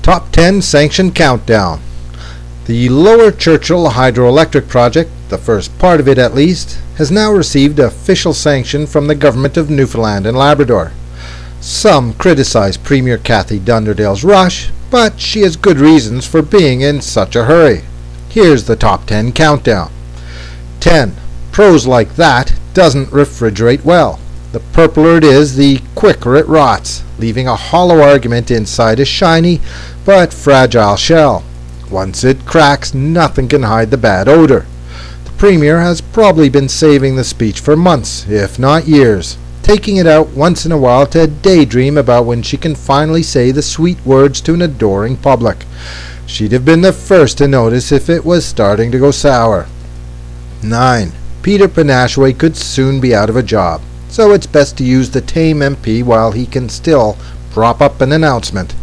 Top 10 Sanction Countdown. The Lower Churchill Hydroelectric Project, the first part of it at least, has now received official sanction from the Government of Newfoundland and Labrador. Some criticize Premier Cathy Dunderdale's rush, but she has good reasons for being in such a hurry. Here's the top 10 countdown. 10. Prose like that doesn't refrigerate well. The purpler it is, the quicker it rots, leaving a hollow argument inside a shiny but fragile shell. Once it cracks, nothing can hide the bad odor. The Premier has probably been saving the speech for months, if not years, taking it out once in a while to daydream about when she can finally say the sweet words to an adoring public. She'd have been the first to notice if it was starting to go sour. 9. Peter Panashway could soon be out of a job, so it's best to use the tame MP while he can still prop up an announcement.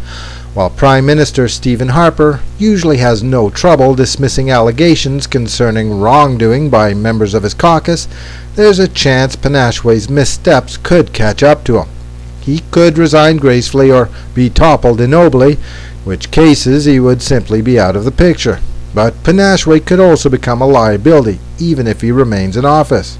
While Prime Minister Stephen Harper usually has no trouble dismissing allegations concerning wrongdoing by members of his caucus, there's a chance Panashway's missteps could catch up to him. He could resign gracefully or be toppled ignobly, which cases he would simply be out of the picture. But Panashway could also become a liability, even if he remains in office.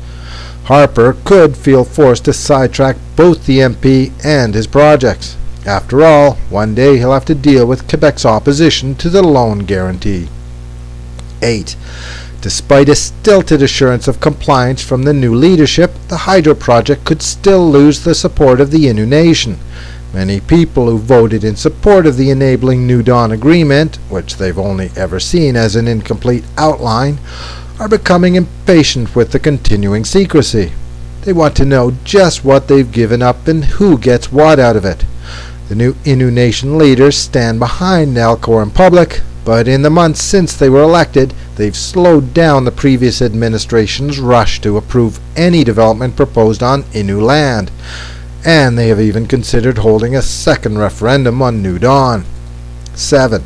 Harper could feel forced to sidetrack both the MP and his projects. After all, one day he'll have to deal with Quebec's opposition to the loan guarantee. 8. Despite a stilted assurance of compliance from the new leadership, the hydro project could still lose the support of the Innu Nation. Many people who voted in support of the enabling New Dawn Agreement, which they've only ever seen as an incomplete outline, are becoming impatient with the continuing secrecy. They want to know just what they've given up and who gets what out of it. The new Innu Nation leaders stand behind Nalcor in public, but in the months since they were elected, they've slowed down the previous administration's rush to approve any development proposed on Innu land, and they have even considered holding a second referendum on New Dawn. 7.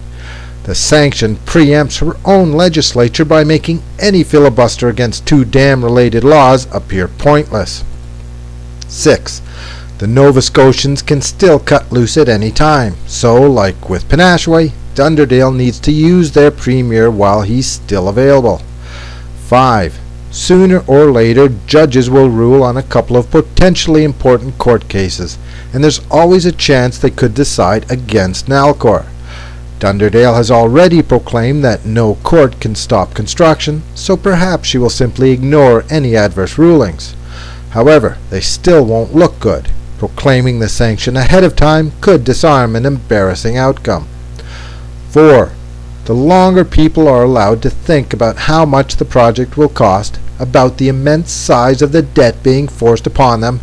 The sanction preempts her own legislature by making any filibuster against two dam-related laws appear pointless. 6. The Nova Scotians can still cut loose at any time, so, like with Panashway, Dunderdale needs to use their Premier while he's still available. 5. Sooner or later, judges will rule on a couple of potentially important court cases, and there's always a chance they could decide against Nalcor. Dunderdale has already proclaimed that no court can stop construction, so perhaps she will simply ignore any adverse rulings. However, they still won't look good. Proclaiming the sanction ahead of time could disarm an embarrassing outcome. 4. The longer people are allowed to think about how much the project will cost, about the immense size of the debt being forced upon them,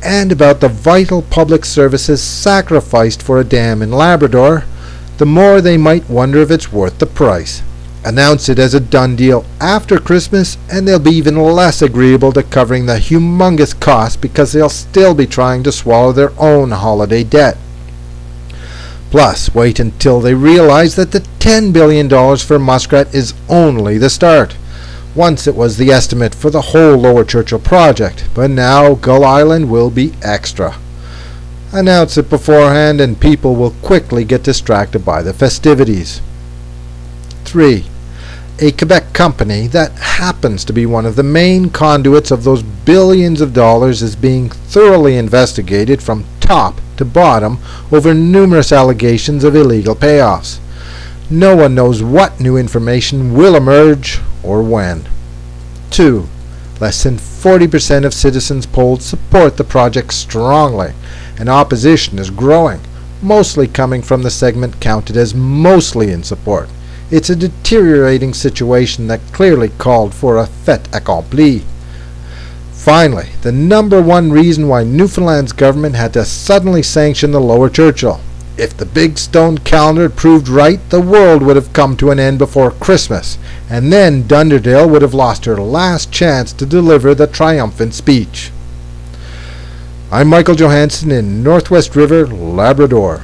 and about the vital public services sacrificed for a dam in Labrador, the more they might wonder if it's worth the price. Announce it as a done deal after Christmas, and they'll be even less agreeable to covering the humongous cost because they'll still be trying to swallow their own holiday debt. Plus, wait until they realize that the $10 billion for Muskrat is only the start. Once it was the estimate for the whole Lower Churchill project, but now Gull Island will be extra. Announce it beforehand and people will quickly get distracted by the festivities. 3. A Quebec company that happens to be one of the main conduits of those billions of dollars is being thoroughly investigated from top to bottom over numerous allegations of illegal payoffs. No one knows what new information will emerge or when. 2. Less than 40% of citizens polled support the project strongly, and opposition is growing, mostly coming from the segment counted as mostly in support. It's a deteriorating situation that clearly called for a fait accompli. Finally, the number one reason why Newfoundland's government had to suddenly sanction the Lower Churchill. If the big stone calendar had proved right, the world would have come to an end before Christmas, and then Dunderdale would have lost her last chance to deliver the triumphant speech. I'm Michael Johansen in Northwest River, Labrador.